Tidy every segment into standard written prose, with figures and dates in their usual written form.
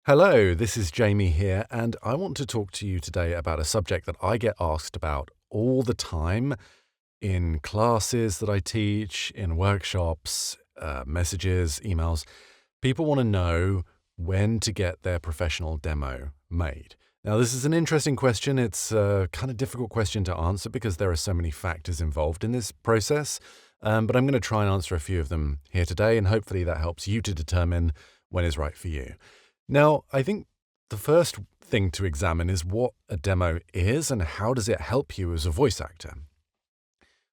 Hello, this is Jamie here, and I want to talk to you today about a subject that I get asked about all the time in classes that I teach, in workshops, messages, emails. People want to know when to get their professional demo made. Now, this is an interesting question. It's a kind of difficult question to answer because there are so many factors involved in this process, but I'm going to try and answer a few of them here today, and hopefully that helps you to determine when is right for you. Now, I think the first thing to examine is what a demo is and how does it help you as a voice actor.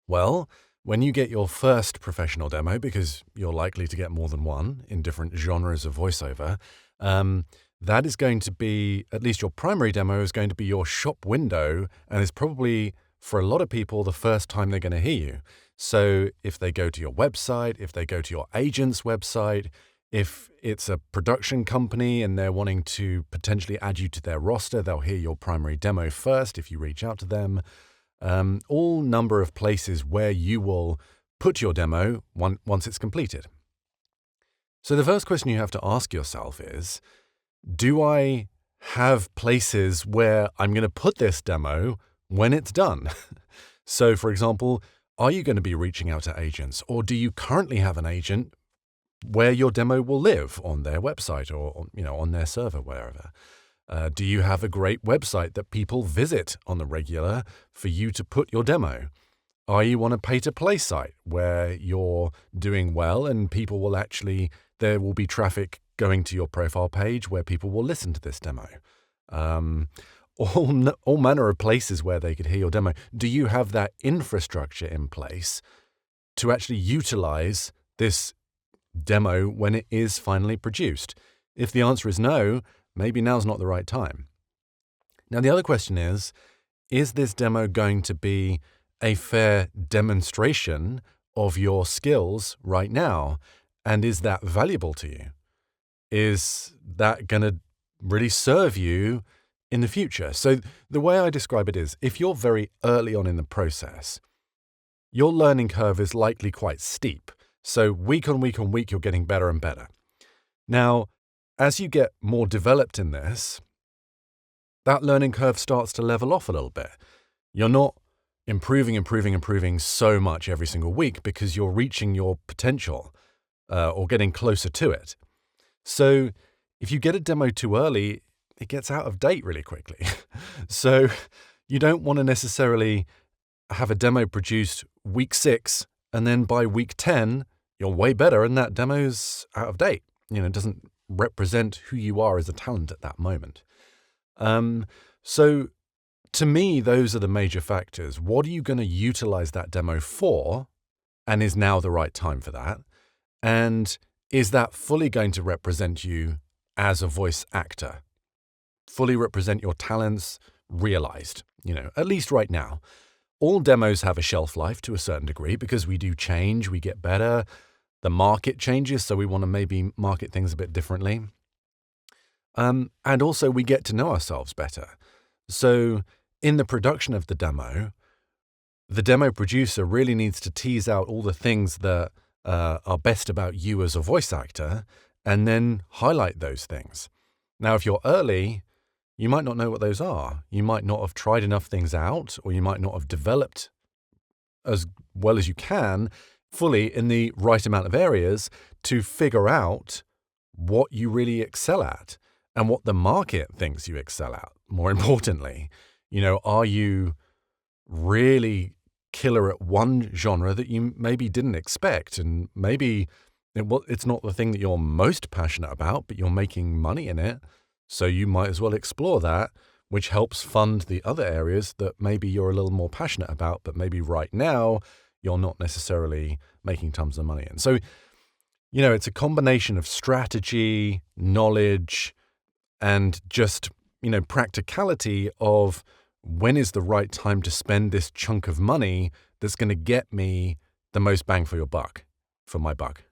Well, when you get your first professional demo, because you're likely to get more than one in different genres of voiceover, that is going to be, at least your primary demo is going to be your shop window and is probably, for a lot of people, the first time they're going to hear you. So if they go to your website, if they go to your agent's website, if it's a production company and they're wanting to potentially add you to their roster, they'll hear your primary demo first if you reach out to them. All number of places where you will put your demo once it's completed. So the first question you have to ask yourself is, do I have places where I'm going to put this demo when it's done? So, for example, are you going to be reaching out to agents, or do you currently have an agent where your demo will live on their website or on their server, wherever? Do you have a great website that people visit on the regular for you to put your demo? Are you on a pay-to-play site where you're doing well and people will there will be traffic going to your profile page where people will listen to this demo? All manner of places where they could hear your demo. Do you have that infrastructure in place to actually utilize this demo when it is finally produced? If the answer is no, maybe now's not the right time. Now, the other question is this demo going to be a fair demonstration of your skills right now? And is that valuable to you? Is that going to really serve you in the future? So the way I describe it is, if you're very early on in the process, your learning curve is likely quite steep. So week on week on week, you're getting better and better. Now, as you get more developed in this, that learning curve starts to level off a little bit. You're not improving so much every single week because you're reaching your potential or getting closer to it. So if you get a demo too early, it gets out of date really quickly. So you don't want to necessarily have a demo produced week 6 and then by week 10, you're way better and that demo's out of date. It doesn't represent who you are as a talent at that moment. So to me, those are the major factors. What are you going to utilize that demo for? And is now the right time for that? And is that fully going to represent you as a voice actor? Fully represent your talents realized, at least right now. All demos have a shelf life to a certain degree because we do change, we get better. The market changes, so we want to maybe market things a bit differently. And also we get to know ourselves better. So in the production of the demo producer really needs to tease out all the things that are best about you as a voice actor and then highlight those things. Now, if you're early, you might not know what those are. You might not have tried enough things out, or you might not have developed as well as you can fully in the right amount of areas to figure out what you really excel at and what the market thinks you excel at. More importantly, are you really killer at one genre that you maybe didn't expect? And maybe it's not the thing that you're most passionate about, but you're making money in it. So you might as well explore that, which helps fund the other areas that maybe you're a little more passionate about, but maybe right now you're not necessarily making tons of money in. So, it's a combination of strategy, knowledge, and just, practicality of when is the right time to spend this chunk of money that's going to get me the most bang for my buck.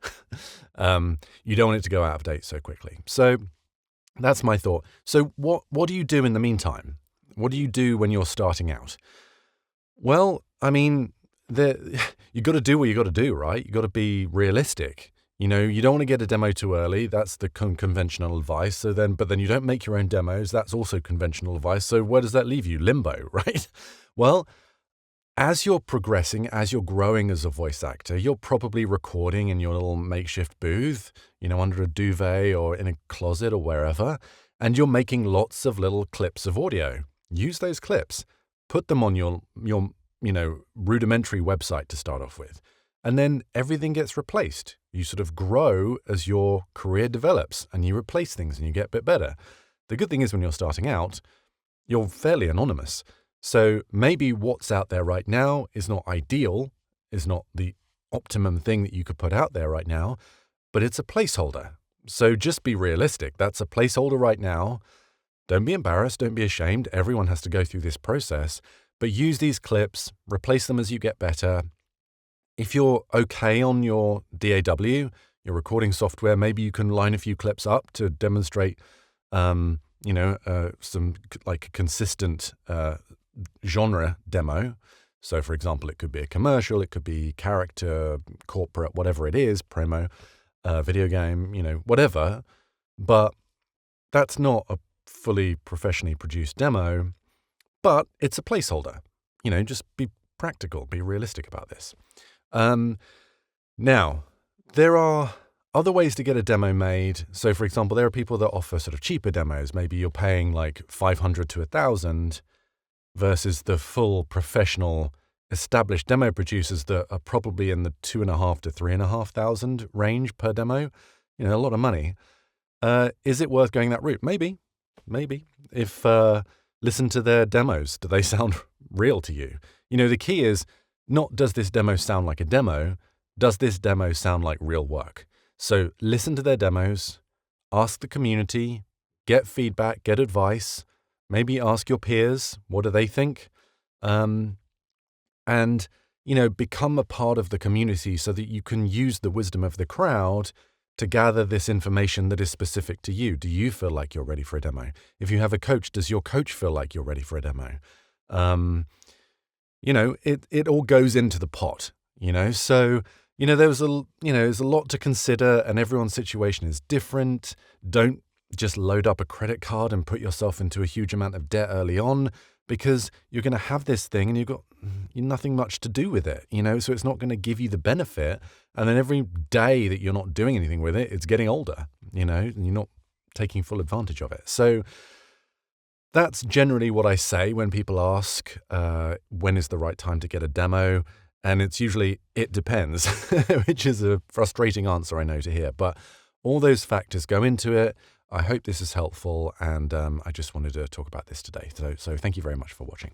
You don't want it to go out of date so quickly. So that's my thought. So what do you do in the meantime? What do you do when you're starting out? Well, I mean, you got to do what you got to do, right? You got to be realistic. You don't want to get a demo too early. That's the conventional advice. But then you don't make your own demos. That's also conventional advice. So where does that leave you? Limbo, right? Well, as you're progressing, as you're growing as a voice actor, you're probably recording in your little makeshift booth, under a duvet or in a closet or wherever, and you're making lots of little clips of audio. Use those clips. Put them on your rudimentary website to start off with. And then everything gets replaced. You sort of grow as your career develops and you replace things and you get a bit better. The good thing is when you're starting out, you're fairly anonymous. So maybe what's out there right now is not ideal, is not the optimum thing that you could put out there right now, but it's a placeholder. So just be realistic. That's a placeholder right now. Don't be embarrassed. Don't be ashamed. Everyone has to go through this process. But use these clips, replace them as you get better. If you're okay on your DAW, your recording software, maybe you can line a few clips up to demonstrate, some like consistent genre demo. So, for example, it could be a commercial, it could be character, corporate, whatever it is, promo, video game, whatever. But that's not a fully professionally produced demo, but it's a placeholder. Just be practical, be realistic about this. Now, there are other ways to get a demo made. So, for example, there are people that offer sort of cheaper demos. Maybe you're paying like $500 to $1,000 versus the full professional established demo producers that are probably in the $2,500 to $3,500 range per demo. A lot of money. Is it worth going that route? Maybe. If listen to their demos. Do they sound real to you? The key is not does this demo sound like a demo, does this demo sound like real work? So listen to their demos, ask the community, get feedback, get advice, maybe ask your peers, what do they think? And, become a part of the community so that you can use the wisdom of the crowd to gather this information that is specific to you. Do you feel like you're ready for a demo? If you have a coach, does your coach feel like you're ready for a demo? It all goes into the pot, so, there's a lot to consider and everyone's situation is different. Don't just load up a credit card and put yourself into a huge amount of debt early on because you're going to have this thing and you've got nothing much to do with it, so it's not going to give you the benefit. And then every day that you're not doing anything with it, it's getting older, and you're not taking full advantage of it. So that's generally what I say when people ask, when is the right time to get a demo? And it's usually, it depends, which is a frustrating answer I know to hear. But all those factors go into it. I hope this is helpful. And I just wanted to talk about this today. So thank you very much for watching.